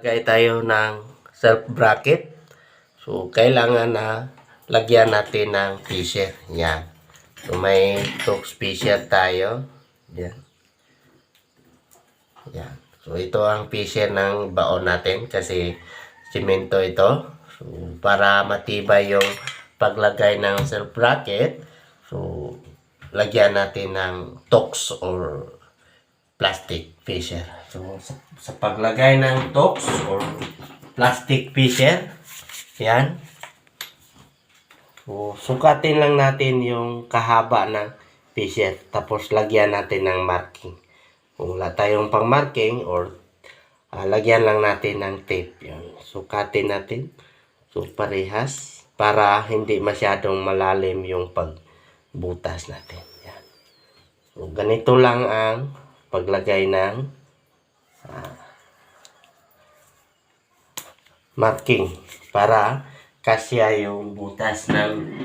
Lagay tayo ng self bracket. So, kailangan na lagyan natin ng fisher. Yan. So, may Torx fisher tayo. Yan. Yan. So, ito ang fisher ng baon natin kasi simento ito. So, para matibay yung paglagay ng self bracket, so, lagyan natin ng Torx or plastic fisher. So, sa paglagay ng Torx or plastic fisher, yan. So, sukatin lang natin yung kahaba ng fisher. Tapos, lagyan natin ng marking. Kung wala tayong pang marking or lagyan lang natin ng tape. Yan. Sukatin natin. So, parehas para hindi masyadong malalim yung pagbutas natin. Yan. So, ganito lang ang paglagay ng marking para kasya yung butas ng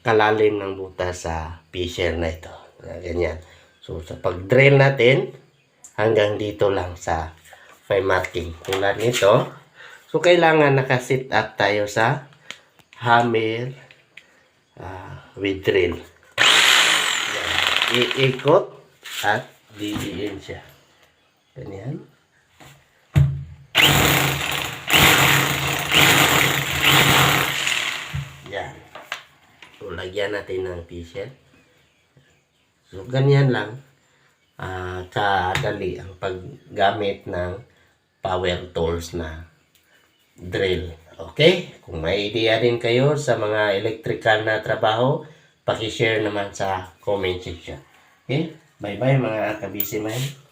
kalalim ng butas sa fisher na ito. Ganyan. So, sa pag-drill natin, hanggang dito lang sa may marking. Tulad nito. So, kailangan nakasit up tayo sa hammer with drill. Iikot at didiin siya. Ganyan. Yan. So, lagyan natin ng fisher. So, ganyan lang kadali ang paggamit ng power tools na drill. Okay? Kung may idea rin kayo sa mga electrical na trabaho, paki-share naman sa comment section. Okay? Bye-bye mga kabisi man.